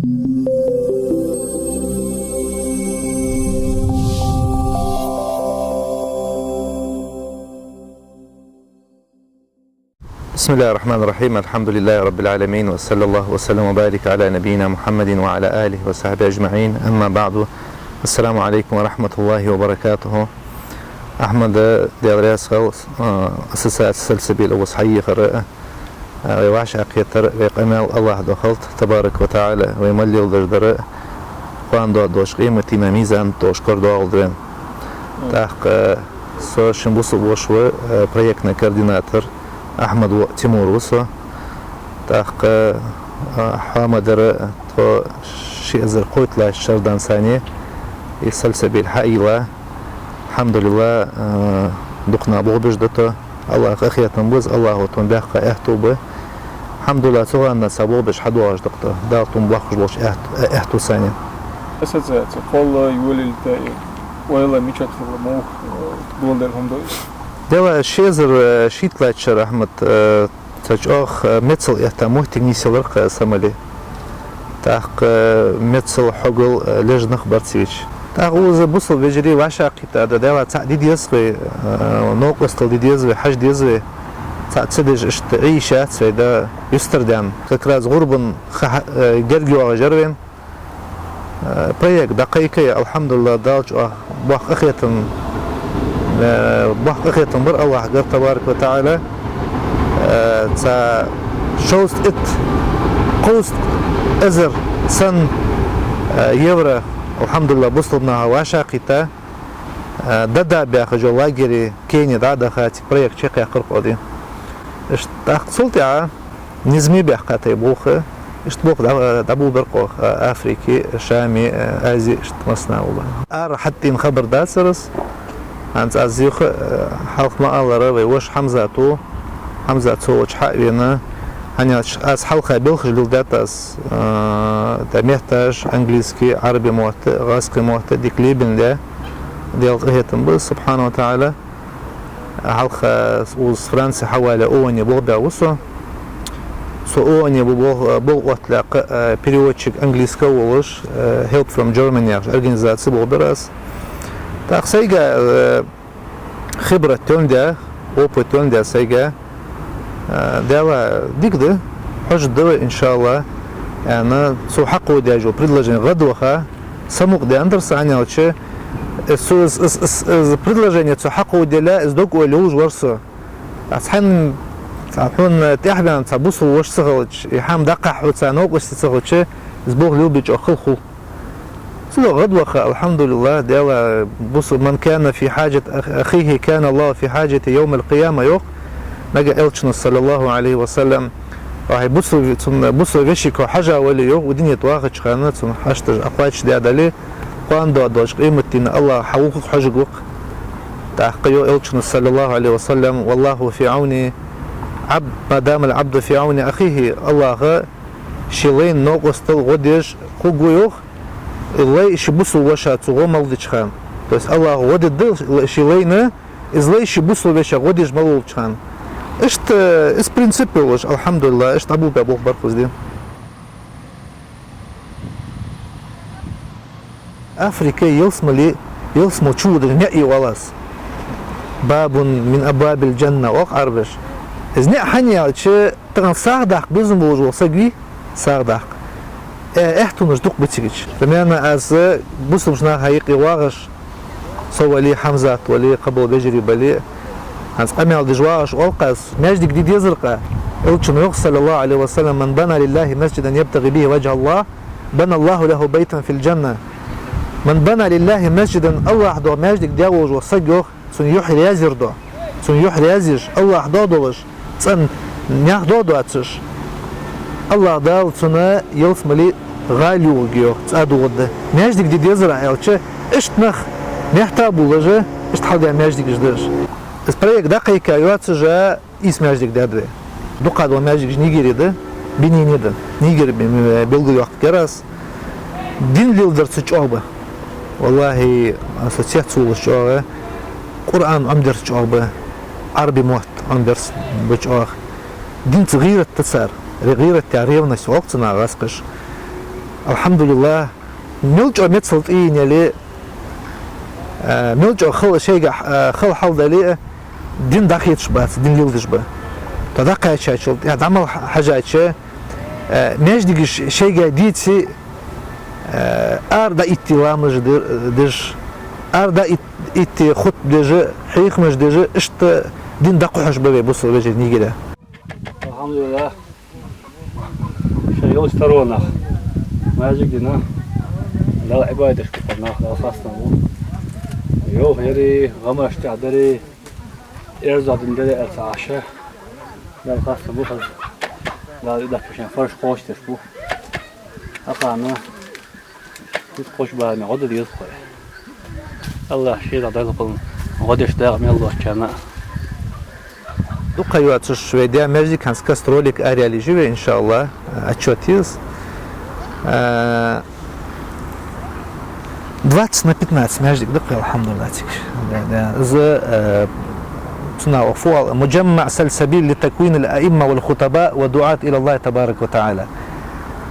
بسم الله الرحمن الرحيم. الحمد لله رب العالمين، وصلى الله وسلم وبارك على نبينا محمد وعلى آله وصحبه أجمعين. أما بعد، السلام عليكم ورحمة الله وبركاته. أحمد ديالرياس خلص أساسات سلسبيل وصحية خرقة ويوعش أقيتر ويقمال الله دخلت تبارك وتعالى ويملي الدردر وان دوش قيمة ميزان دوشكر دوالدرين تحق سو شنبوس وشو проектный координатор أحمد تيمور وصو تحق حامدر تو شيء زر قوت لا الشردان ثانية يسلسبيل حقيقة الحمد لله دقنا بوبش دته الله أخي تنبوز الله تنبخ اهتوبه الحمد لله سواء الناس بوبش حدواش دقته دا تنبخش لوش اهتو ثانية أساسات قال يولي التاي ولا ميشات في الموخ بولدر هم دوش دوا شيزر شيتلاتشر أحمد تجأخ متل اهتموه تنيسي ورقة سمالي تحق متل حقل لجنخ برتسيش تاغوز بوصل بجري واشاقي تا دوا تعديد يزغي نوقستل ديد يزغي حج يزغي تعتدج اشت عيشات سيدا يستردام كراز غربن جرجوا جربين بريك دقيقة الحمد لله دالج بوخ اخيتن بر الله قال تبارك وتعالى تا شوست ات قوست ازر سن يورا الحمد لله بوصلنا واشاقي تا دادا بياخجو لاجري كيني دادا خاتي بريك شيقي قرقودي اشت تاقصلتي نزمي بيحقاتي بوخه اشت بوخ دابو برقوخ افريكي شامي ازي اشت مصنع والله ار حتى نخبر داسرس انت ازيخ حلق ما الله روي وش حمزة وش حقينا هني از حلقة بيلخش بلداتس تمحتاج انجليزكي عربي موت غاسقي موت ديكليبن ده ديال هيتم بس سبحانه وتعالى حلقة وز فرنسي حوالي اوني بوغدا وصو اوني بوغ وطلاق переводчик انجليزكا ولش help from Germany организация بوغدراس так سيجا خبرة توندا опыт توندا سيجا دوا ديكده حج دوا ان شاء الله انا سو حقو داجو предложение غدوخه самук де андерс анялче с предложение су حقو дела сдок олуж ورسو асхан صاحون تحبان صبوس وش صغلش يحام دقح وتسانوق وستصغلش زبوغ لوبيج أخلخو سلو غدوخة الحمد لله ديلا بص من كان في حاجة أخيه كان الله في حاجة يوم القيامة يوق نجا إلشنا صلى الله عليه وسلم راح بصوا فيشيكو حاجة ولي يوق ودنيا تواخد شخانات سن حاشتج أقواتش دي عدالي قاندو أدواج قيمتين الله حوقك حاجقوق تحقيو إلشنا صلى الله عليه وسلم والله في عوني عبد ما دام العبد في عون أخيه الله شيلين نوقستل غديش خوجويوخ الله يشبسوا وشات وغمل ديشخان بس الله ودد شيلين إزاي يشبسوا وشا غديش ملول ديشخان إشت إس برينسيبل الحمد لله إشت أبو بابوخ برخوز دي أفريقيا يلسمو تشود نعي ولاس باب من أبواب الجنة وقعربش إذن حنيا شيء ترى صاردق بيزن بوجو سجي صاردق إحتو نجدق بتشيج فمانا أز بوسمشنا هيقي واغش سوى حمزة ولي قبل بجري بلي هنس أميال دجواش والقاس ماجد جديد يزرقه إلشن يوغ صلى الله عليه وسلم من بنى لله مسجدا يبتغي به وجه الله بنى الله له بيتا في الجنة من بنى لله مسجدا الله دو ماجد دياوج وصجوخ سن يحري يزر دو سن يحري يزر الله دودوش سن نياخ دودو اتش الله دال سنة يلسملي غاليو جيو تادو غد ماجد جديد يزرع يلچه اشت نخ محتابو لجه اشت حدا ماجد جدش اسبريك دقيقة يواتسجا إس ماجد دادوي دوقاد وماجد نيجيري ده بنيني ده نيجر بلغي وقت كراس دين ليلدر تشوبه والله أساسيات سول الشوبه قرآن أمدر تشوبه عربي موت أمدر بتشوبه دين تغيير التسار غير التعريف نفس وقتنا غاسقش Alhamdulillah ملجأ مثل إيه اللي ملجأ خل شيء خل حال دليل دين دقيق شبات دين ليل شبه تدقق شيء يعني عمل حاجات شيء نجدي شيء جديد سي أردا إتلامج دش أردا إت خط دج حيخ مش دج إشت دين دقيق شبه بوصل بيجي نيجي الحمد لله شيء يسترونا ما جينا لا عبادة كنا لا فاصنا يو هيري غمش تعدري إرزا دندري أرتعشة لا فاصنا بو خز لا إذا كشان فرش خوش تشبو أقعنا تخش بعدنا غدا يدخل الله شيء عدل قلنا غدش داغ من الله كنا Дукаюат Шведия американская ролик о реализуе, иншаллах, отчетис. 20 на 15 ماجدك دقي الحمد لله تنا فوق مجمع سلسبيل لتكوين الأئمة والخطباء ودعاة إلى الله تبارك وتعالى.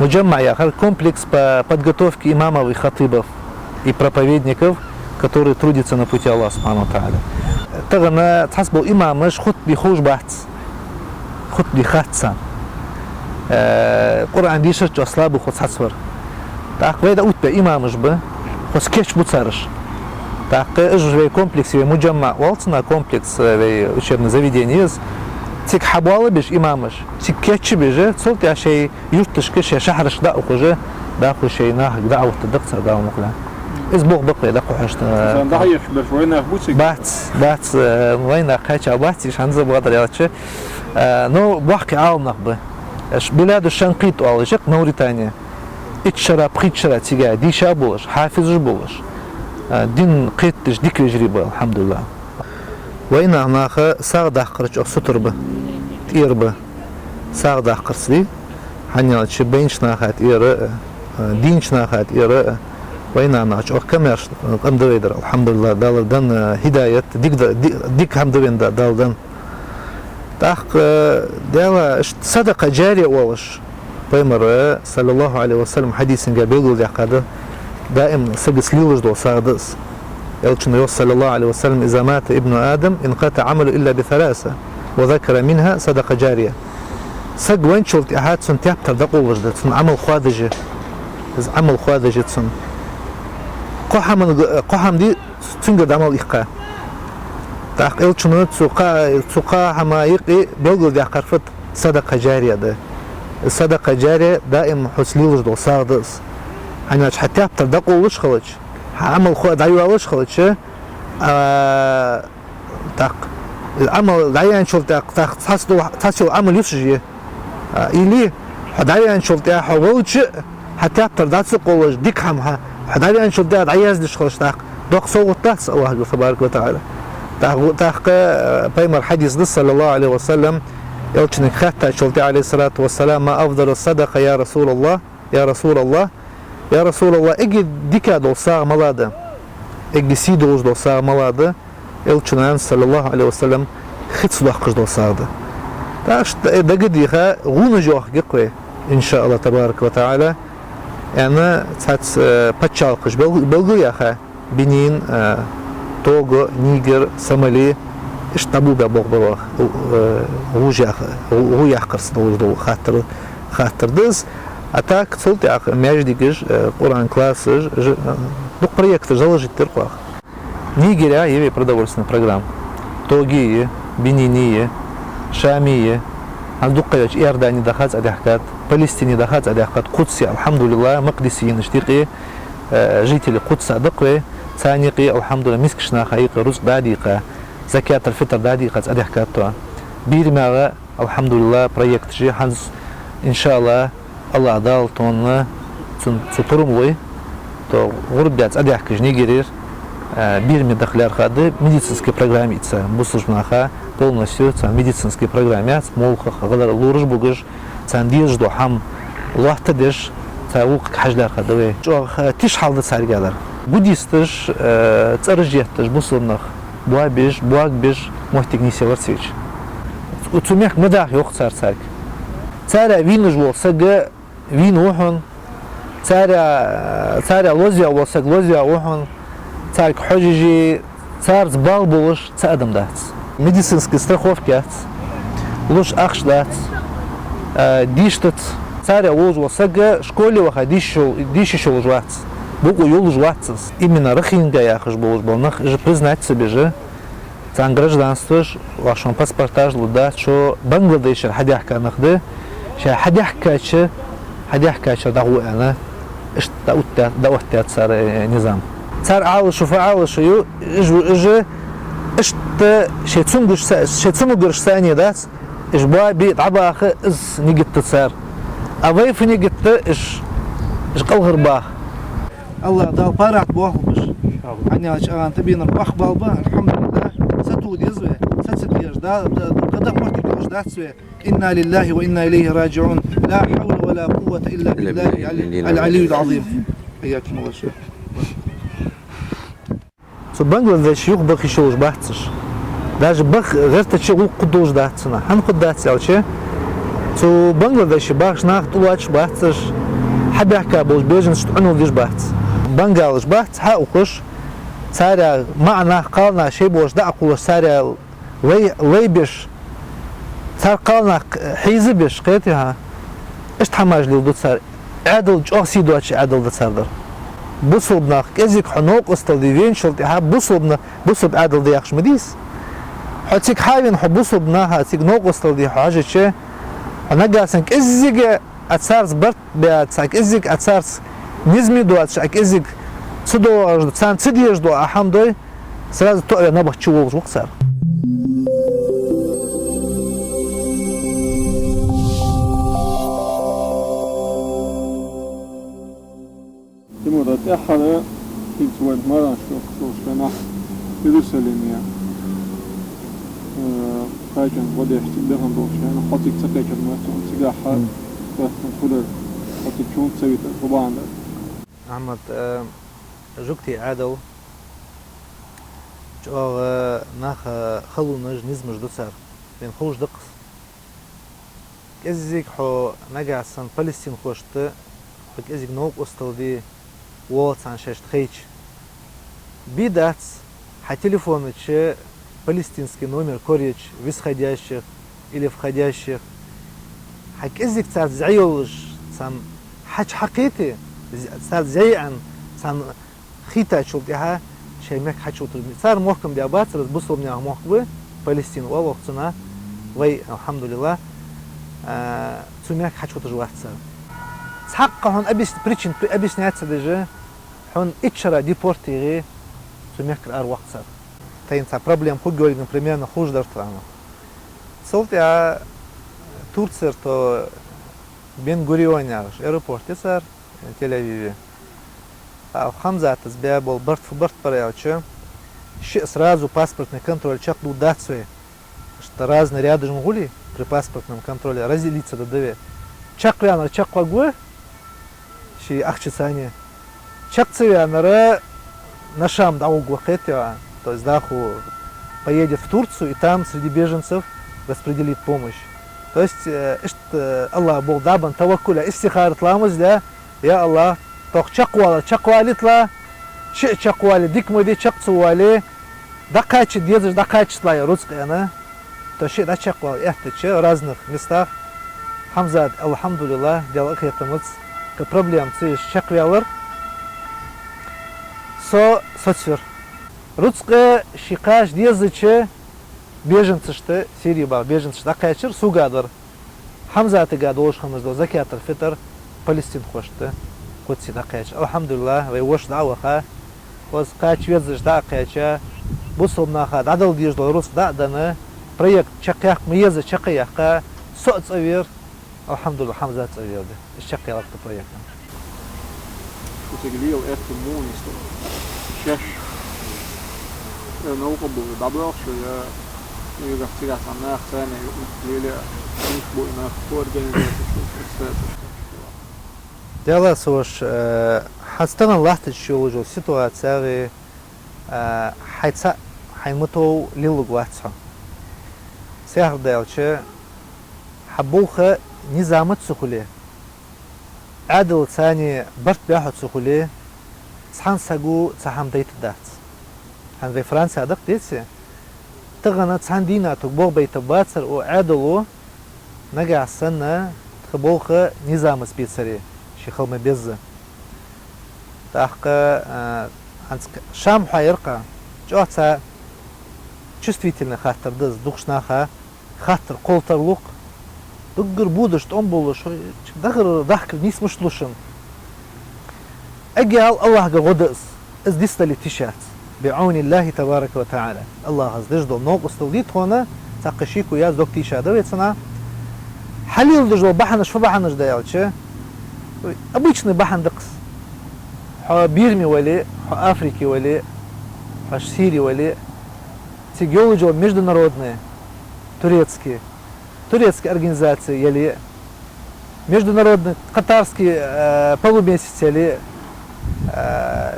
مجمع يا أخي комплекс по подготовке имамов и хатибов и проповедников, которые трудятся на пути Аллаха субхану тааля. تغنى تحسبوا إمام مش خط بخوش بحث خط بخاتسان قرآن ديشش أصلاب وخط حسور تاقوى دا أوت بإمام مش به خص كيش بتصارش تاقوى إجر كومبلكس مجمع والتنا كومبلكس учебное заведение تيك حبوالة بيش إمامش تيك كيش بيجي تصلت يا شيء يرتش كيش يا شحرش داقو خجي داقو شيء ناحق دعوة الدقصة داقو مقلان إزبوغ بقي داقو حشت ضحية برشوينة بوتسك بات وين خايتش باتي شان زب قدر يالتش نو بحكي عالم نقبه بلاد الشنقيط والجق موريتانيا اتشرا بخيتشرا تيجا ديشا بولش حافظ بولش دين قيتش ديك رجريبه الحمد لله وين هناك ساغ داخرج او ستربه تيربه ساغ داخرسلي هنيالتش بينش ناخات ايره دينش ناخات ايره وين أنا أشوف كمرش أمدويدر الحمد لله دالدن هداية ديك همدوين دالدن تأخ داوا صدقة جارية والش بيمر صلى الله عليه وسلم حديث قبيل اليقظة دائم سجس ليلج دو صادس يلشن صلى الله عليه وسلم إذا مات ابن آدم انقطع عمله إلا بثلاثة وذكر منها صدقة جارية سج وين شلت أحد سن تيابتر دقول وجدت سن عمل خادجة عمل خادجة سن قحم دي تنقل دعمل إخقاء تاق إلشنو تسوقا هما يقي بيلقل دي قرفت صدقة جارية ده الصدقة جارية دائم حسليلش دو صادس هناش حتى يبتر دقو وش خلج عمل دعيوة وش خلج تاق العمل دعيان شوف تاق تحسو عمل يفشجي إلي دعيان شوف تاق حولش حتى يبتر داتسقو وش ديك همها حداري أنشوف ده عياز دش خلش تاق دوق صوت تاس الله تبارك وتعالى تاق بيمر حديث صلى الله عليه وسلم يلشن خاتة شلتي عليه الصلاة والسلام ما أفضل الصدقة يا رسول الله يا رسول الله يا رسول الله إجي ديكا دول ساعة ملادة إجي سيدوش دول ساعة ملادة يلشن صلى الله عليه وسلم خد صدقش دول ساعة تاش ده قديها غون جوخ قوي إن شاء الله تبارك وتعالى يعني تحت بتشالقش بلغاريا بنين توغو نيجر سومالي اش تابو بابوغ بابوغ غوجا قرص دو خاطر دز اتاك صوت يا ماجديكش قران класс دو проект заложить теркуах Нигерия есть продовольственная программа Тогие Бениние Шамие عندك إيرداني دخلت على حكات فلسطيني دخلت على حكات قدسي الحمد لله مقدسيين اشتقي جيتي لقدس دقي ثانيقي الحمد لله مسكشنا خايق رز داديقة زكاة الفطر داديقة على حكات بيرماغا الحمد لله بروجكت جي حنز إن شاء الله الله دال تون تطرموي то غربات على حكاج نيجيرير бирме дахляр хады медицинской программе бу службанаха полностью медицинской программе молха гадар лурж бугыш сандиж до хам лахта деш таук хажлар хады жо тиш халды саргалар буддистыш царжеттыш бу слунах буак биш мохтигнисевар свеч утумех медах yok царсак цара винуж болса га винухон царя лозия болсак лозия ухун царь хожижи царь бал болуш цадам дац медицинские страховки луж ахш дац диштат царя луж болсак школе ваха дишишо луж вац буку юл луж вацс именно рахинга яхаш болуш болнах же признать себе же цан гражданство вашон паспортаж луда что Бангладеш хадяхка нахды ша хадяхка дагу она إيش داوت صار نظام صار عاوش وفعاوش يو إجا إيش شيء تسمعش ثانية داس إيش بوا بيت عباخ إز نيجت صار أبي في نيجت إيش قلهر باه الله دال بارك بواه بش عني عش أنت بين البخ بالبا الحمد لله ستود يزوي ستسكير دا قدام مرتك وش داسوي إنا لله وإنا إليه راجعون لا حول ولا قوة إلا بالله العلي العظيم حياكم الله شيخ سو بنغلاديش يوق بخ يشوش بحثش даже бах غير تشغل قدوش داتنا هن قدات يالشي سو بنغلاديش باخ ناخ طلعش بحثش حد يحكي بوش بيجن شتعنو ديش بحث بنغالش بحث حقوقش سارع معنا قالنا شيء بوش دعقوش سارع ويبش صار قالنا حيزي بش قيتها ايش تحماج لي ودو صار عدل جوسي دوتش عدل تصدر بوصلنا كزيك حنوق استوديفين شلتها بوصلنا عدل دياخش مديس حتيك حاين حبوصلنا هاتيك نوق استودي حاجه شيء انا قاسن كزيك اتسارز برت بياتساك ازيك اتسارز نزمي دوتش ازيك صدو سان صديش دو احمدوي سراز تو انا بحچو وقصر Тимур, я хара хитвой маран что на Иерусалиме. Хайчан водех тигдахам болча, на хатик цакайчан мастон тигаха тахтан кулер хатик чун цавита طبعا. أحمد جوكتي عادل جو ناخ خلو نج نزمج دوسار بين خوش دقس كزيك حو نجا سان فلسطين خوشت فكزيك نوق استودي وات سان ششت خيش بيداتس ح телефонычы палестинский номер корич висходящих или входящих حكزيك صار زعيولج سان حج حقيقي صار زيئا سان خيتا شلتها شيء مك حج شلت صار محكم ديابات صار بوصل منها محكمة فلسطين ووقتنا وي الحمد لله تسميك حج شلت جوات صار حق هون أبيس بريتشن أبيس نهات دجا هون إتشرا ديبورتيغي تسميك الأر وقت صار تين صار проблем خود говорит например на хуже даже страну صلت يا تورцер то بين غوريونيا аэропорт صار تل-أвиве а хамза тасбия был борт проявче ще сразу паспортный контроль чак был датсуе что разные ряды жмгули при паспортном контроле разделиться до две чак ряно чак вагу ши ахчисане чак цевянара на шам да углахетя то есть даху поедет в Турцию и там среди беженцев распределит помощь то есть что Аллах был дабан таваккуля истихарат ламуз да يا الله توق чаквали тла شيء чаквали дик моди чакцували дакач дезж дакач тла русская она то ши да чаквали это че в разных местах хамзад алхамдулилlah делал хетамыц к проблем ци чаквялар соцсвер русская шикаш дезче беженцы что Сирии бар беженцы дакачер сугадыр хамзаты гадош хамзда закятыр фитр فلسطين خوشته قدسي دقيقة الحمد لله ويوش دعوة وز قاچ وزش دقيقة بوصلنا خد عدل ديج دروس دعنا проект чакяк мыезы чакяка соцавер الحمد لله حمزة авер ده الشقيق проект وتجليه وقت مونيستو شش نوقع بالدبلة شوية يجي اختيار صناعة ثانية ليلة مش بوينا فور جنيه Дело сош хастана лахтыч чулужу ситуация хайца хаймуту лилугватса сяр делче хабуха низамат сухуле عادل ثاني برت بياخد سخولي صحن ساقو صحن ديت الدات عن في فرنسا دق ديتسي تغنى صحن دينا تقبوغ بيت باتسر وعادلو نجع السنة تخبوخ نظام سبيتسري شيخل مبيزة تحقا شام حيرقا جوتا чувствительно хаттар дыз духшнаха хаттар колтарлук дуггыр будыш томбулуш дагыр дахкыр нисмушлушын اجعل الله غدس از ديستلي تيشات بعون الله تبارك وتعالى الله از دجدو نوق استوديت هنا تقشيكو يا دوك تيشا دويتنا حليل دجدو بحنش فبحنش دايلچه обычный бахан дыкс ха бирми вали ха африки вали ха сирии вали геологи международные, турецкие организации, или международные, катарские полумесяцы, или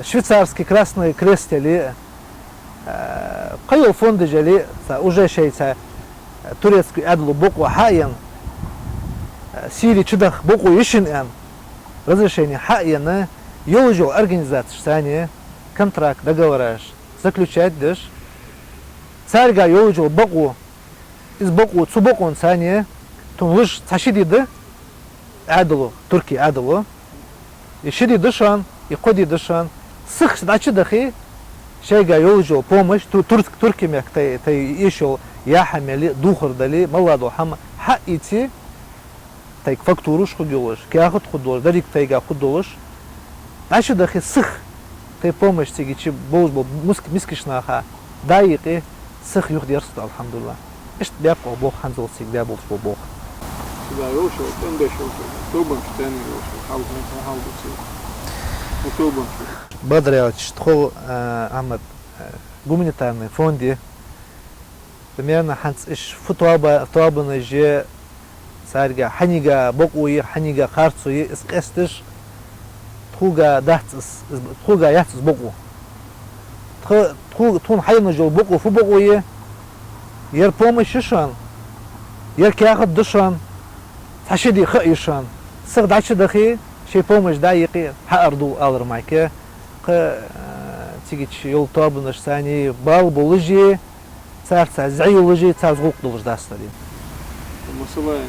швейцарский Красный Крест, или фонды, или уже шейца турецкий адлу боку хаян, Сирии чудах боку ишин разрешение хаяна, геологи организации, что они контракт, договора заключать даже. Царьга йолжу боку из боку цубокон сане тунлыш цашидиды адлу турки адлу и шиди дышан и коди дышан сых дачи дахи шейга йолжу помощь турки мектай ишел я хамели духар дали маладу хам хаити тайк фактуруш худолыш кяхот худолыш дарик тайга худолыш дачи дахи сых тай помощь тигичи болжбол мискишнаха дайты سخ يخدي يرصد الحمد لله إيش بيبقى بوخ هنزل سيك بيبقى بوخ سيدا يوشو تندشو توبن شتاني يوشو حاول نسا حاول بسيط وتوبن شو بدر يا تشتخو أحمد гуманитарные фонды примерно ханс إيش فتوابا نجي سارجا حنيجا بقوي حنيجا خارцуи إسقستش تخوجا دهتس تخوجا يهتس بقو تون حينا جو بقو فو بقوية ير помощь شان ير كياخد دشان تحشدي خيشان سر داش دخي شي помощь دايقي حأردو ألر مايكه تيجي يول طابنش ثاني بال بولجي صار زعي ولجي صار زغوق دولج داستري مثلا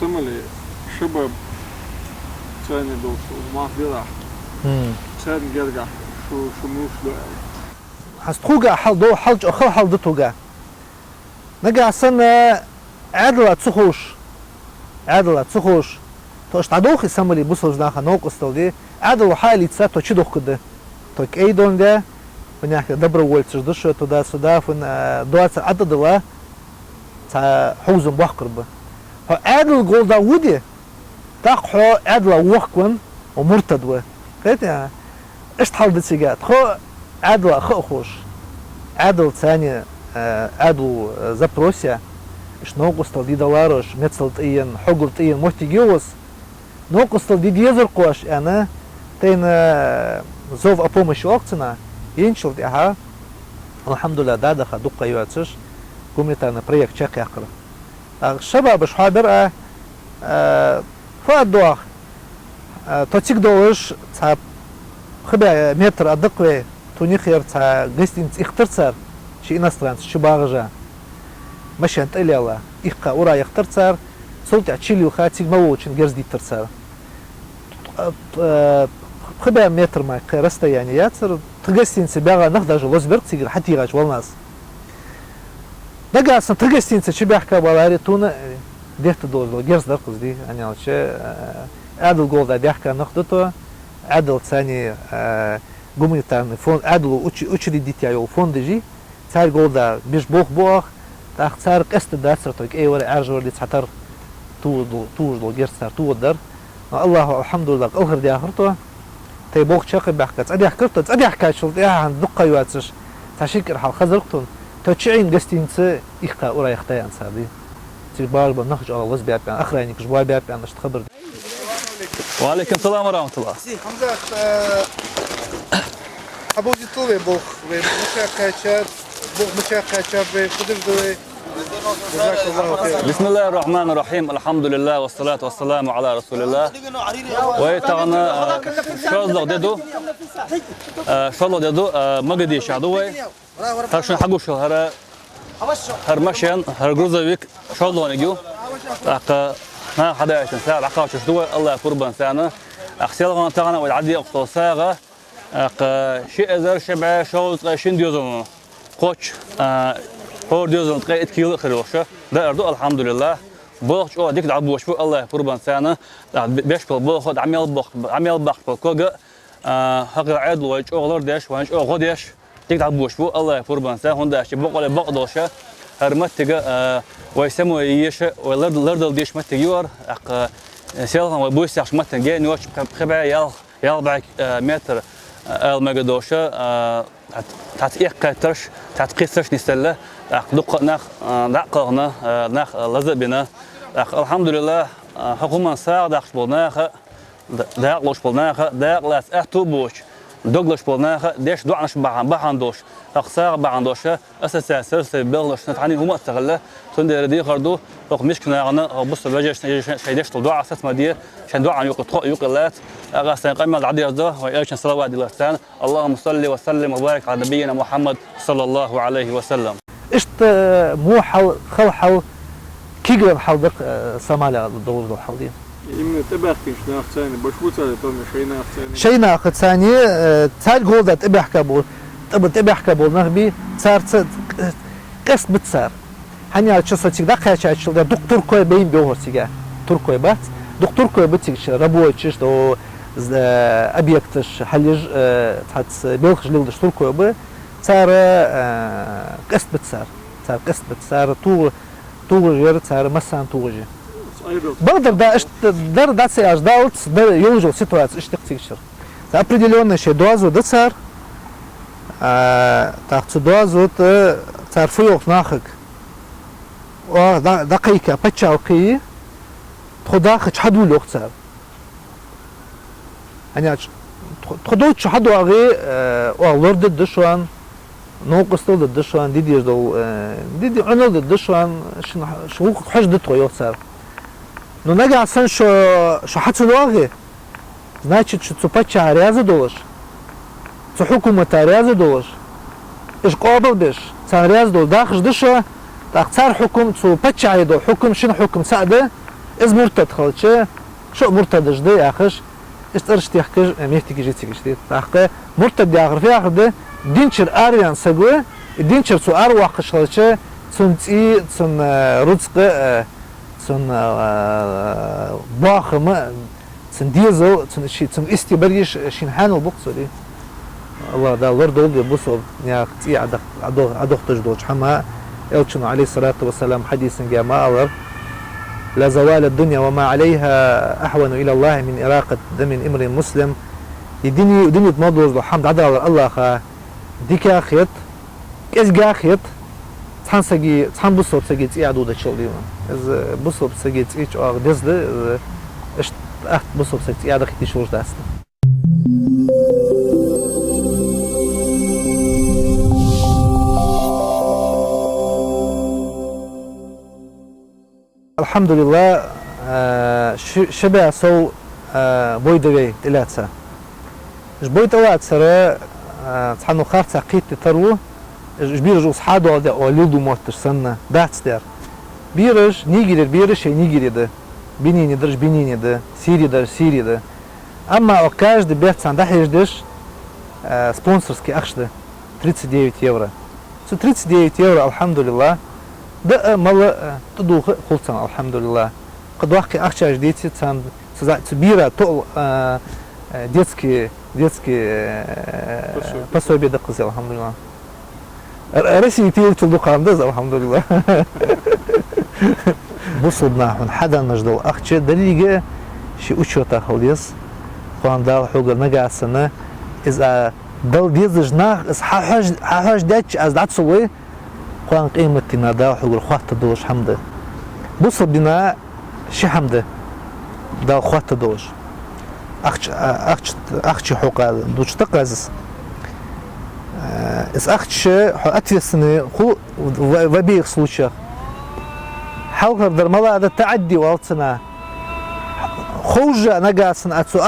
سملي شباب ثاني دوشو ما بيرح ثاني جرجع شو موش له هستخوجا حل دو حلج أخر حل دتوجا نجا سنة عدلة تسخوش توش تعدوخي سملي بوصل جناخا نوق استودي عدلة حالي تسات تو تشدوخ كده تو كأي دون ده ونحكي دبر ولتش دشة تدا سدا فن دوات عدد الله تا حوزن بحقرب هو عدل جول دا ودي تاقحو عدلة وحكون ومرتد و قلت إيش تحل دتسيجات خو عدل خوش عدل ثاني عدل زبروسيا إيش نوقستل دي دولارش متسلت إيان حقلت إيان محتي جوز نوقستل دي ديزر قوش أنا تين زوف أبومش وقتنا ينشل ديها الحمد لله دادخا دقة يواتش قوميتانا بريك تشاق يقرأ الشباب شحابر فأدوخ تاتيك دولش تاب خبا متر أدقوي تونيخير تا гостиниц ихтарцар شي иностранец شي باغجا ماشي انت الى الله إخا ورا يخترцар صوت تشيليو خاتي مووچن герздитарцар خبا متر ما расстояние яцер гостиниц бяга нах даже лозберг тигр хатигач волнас дагасан гостиниц чебяхка балари туна дехта дозло герздар кузди анялче адл голда бяхка нахдото адл ثاني гуманитарный фонд адлу учредитель фонда жи царь голда биш бог так царь каст дацер так эйвер аржор дит хатар тууздо герцар тууддар Аллаху алхамдулилlah алхир ди ахырто тей бог чакы бахка цадях кырто цадях качыл яхан дукка юатсыш ташикер хал хазырктун точин гостиницы ихка ура яхтаян сади тибал ба нахж аллаз биапян охранник жба биапян что хабар وعليكم السلام ورحمة الله. حمزة أبو جتولي بوخ مشاكل بوخ مشاكل بخدر دوي بسم الله الرحمن الرحيم الحمد لله والصلاة والسلام على رسول الله ويتعنا شغل ديدو مجدي شعدوي هرشن حقو شهر هرمشين هرجروزويك شغل نجيو ما حدا يشن ساعة عقاش شدوي الله قربان سانا أخسيل غان تاعنا والعدي أقطع ساعة شيء أزر شبع شغل شين ديوزون قوش هو ديوزون تقيت كيلو خروشة ده أردو الحمد لله بوخش أو ديك دعبو شفو الله قربان سانا بيش بالبوخ عميل بخ بالكوجا هقر عدل ويش أو غلر ديش ويش أو غديش ديك دعبو شفو الله قربان سانا هون داش بقول بقدوشة هرمت تجا ويسمو يش ولردل ديش مت يور سيلهم وبويس عش مت جاي نوش خبع يال بعك متر المجدوشة تعتيق ترش تعتقيسش نسلة دق ناخ ناخ لزق بنا الحمد لله حكومة ساعد أخش بالناخ داقلش بالناخ داقلاس أحتوبوش دوغلش بالناخ ديش دوعنش بعندوش أقصار بعندوشة أساسا سلسلة بلش نتعني هم استغله تندر دي خردو فوق مش كنا عنا بص بجش شيدش تدوع أساس مدية عشان دوع يقلات أغاسن قيمة العدي هذا ويأشن صلوات الله اللهم صل وسلم وبارك على نبينا محمد صلى الله عليه وسلم. إشت مو حل خل حل كيجر حل دق سمالة الدور دو حلين. إمن تبعك شناخ ثاني بشوت على توم شيناخ ثاني. شيناخ ثاني تال جولد تبع كابول تبع كابول نخبي صار قص بتصير. هني على شو تيجي دقة شو دكتور كوي بين بيوه تيجي دكتور بات دكتور كوي بتيجي ربوي تشيش دو أبيكتش حليج تحت بيلخش ليل دكتور كوي ب صار قص بتصير صار قص بتصير توغير صار مثلا توغي. بقدر ده إيش ده سياج داوت ده يوجد سيتوات إيش تكتير. определённое شيء دوازو ده صار تحت دوازو صار فيوق ناخك. دقيقة بتشاوكي تخداخش حدو لوقتها يعني تخدوش حدو أغي ولرد الدشوان نوقستو الدشوان ديدي يجدو ديدي عنود الدشوان شو حج دتو يوصل но نجا سن شو حتى لوغي значит что بتشا رياضة دوش شو حكومة رياضة دوش إيش قابل بيش سان رياضة دول داخش دشوا تختار حكم تو بتشعيدو حكم شنو حكم سعده إز مرتد خالص شو مرتد جدي آخرش استرش تحكي ميتي جي تيجي تحكي مرتد آخر في آخر ده دينشر آريان سجوا دينشر تو أروق خالص تنتي تن رزق تن باخم تن ديزو تن شيء تن استبريش شنحان البقصة الله ده الله دول بوصل يا كتير عدو تجدوش حما يوتشن عليه الصلاة والسلام حديث جماعة لا زوال الدنيا وما عليها أحوان إلى الله من إراقة دم امرئ مسلم يديني تمضوز الحمد عدل الله خا ديكا خيط إز جا خيط تحن سجي تحن بصوب سجي تيعدو ده شغلي إز بصوب سجي تيج أو دز ده إيش أخت بصوب سجي تيعد خيتي شورش داست الحمد لله شبع سو بويدوي تلاتسا بويد اوات سرا تحنو خارتا قيت ترو بيرج اصحابو ده اولودو موتر سنه داتستر بيرج نيجير بيرج شي نيجير ده بينيني درج بينيني ده سيري ده اما اوكاج ده بيت سان دحيج دش سبونسرسكي اخشده 39 евро 39 евро الحمد لله ده مال تدو خلصنا الحمد لله قد واقع أخشى جديتي تان تبيرة طول детский пособие دقزي الحمد لله رسي تيل تلدو قامدز الحمد لله بصدنا من حدا نجدو أخشى دليجة شي أشوتا خليص خوان دال حوغر نجا سنة إذا دل ديزج ناخ إذا حاج داتش أز دات سوي خوان قيمتنا دا حوغر خوات دوش حمد بص بنا شي حمد دا خوات دوش أخش حوقا دوش تقازس إذا أخش حو أترسني خو в обеих случаях حاول درملا هذا تعدي والتنا خوجة نجاسن أتسو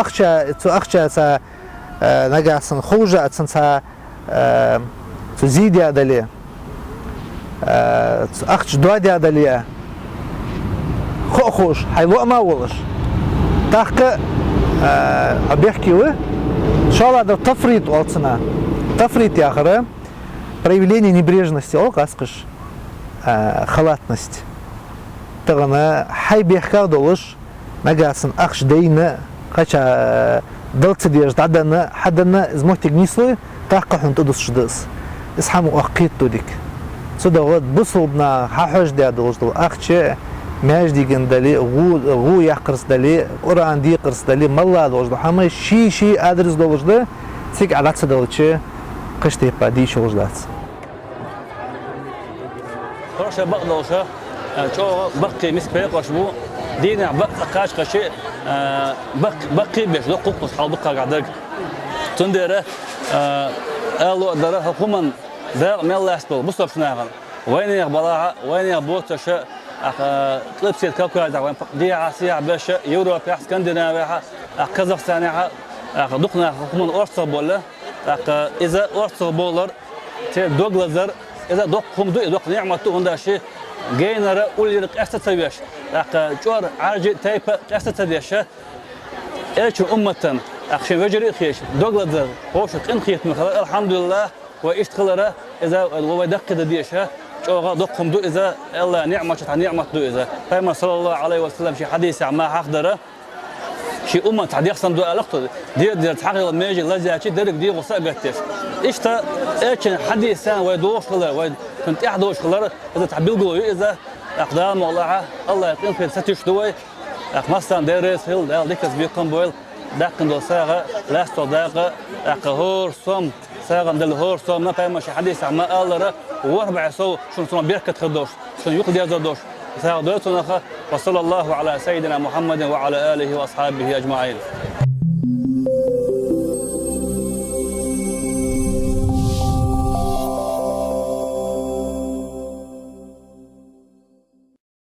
أخشى سا نجاسن خوجة أتسن سا تزيد يا دليل أخش دواد يا دليل خوش حيلو ما ولش تحقق أبيحكي وه إن شاء الله هذا تفريط والتنا تفريط يا أخرى проявление небрежности ол қасқыш халатность тағына хай бехка долыш нагасын ақш дейні қача дылцы дежд аданы хаданы измохтег нислы таққа хунт удус шдыс исхаму ақит дудик суда вот бусылбна хахож дя долждыл ақче мяж диген дали гу яқырс дали Құран ди қырс дали малла долждыл хамы ши адрес должды сик алатсы долче قشتي بعدي شو جدات. خلاص بقدر شو بقي مسك بيق وشبو دينا بق قاش قشي بقي بيش لو قوقس حال بقى قاعدك تندره قالوا دره حكومة دار مال لاسبل بصوا شناغن وين يقبلها وين يبوت شيء لبس الكوكب وين دي عسيا باش يوروبا اسكندنافيا كازاخستان دقنا حكومة أورسا ولا إذا أرسل بولر دوغلازر إذا دوقهم دوق نعمته هندا شيء جينرا أوليرك أستتبيش جور عاجي تايبا أستتبيش إيش أمة أخشى وجري خيش دوغلازر وشك إن خيت من خلال الحمد لله وإشتغلره إذا ويدق ديشها جور دوقهم دو إذا الله نعمة دو إذا فما صلى الله عليه وسلم شيء حديث عما حقدره شيء أمة تعدي أصلاً دو علاقته دي تحقق الميجي لازم أشي درك دي غصة قتش إيشتا إيش حديث سنة ويدوش خلاه ويد كنت أحدوش خلاه إذا تعبيل قوي إذا أقدام الله يقين في ستيش دوي مثلاً درس هيل ده ديكس بيقوم بويل داكن دو ساعة لاستو داقة هور صم ساعة دل هور صم ما فهم شيء حديث عما الله واربع سو شنو سما بيركت خدوش شنو يقدر يزودوش وصلى الله على سيدنا محمد وعلى آله وأصحابه أجمعين.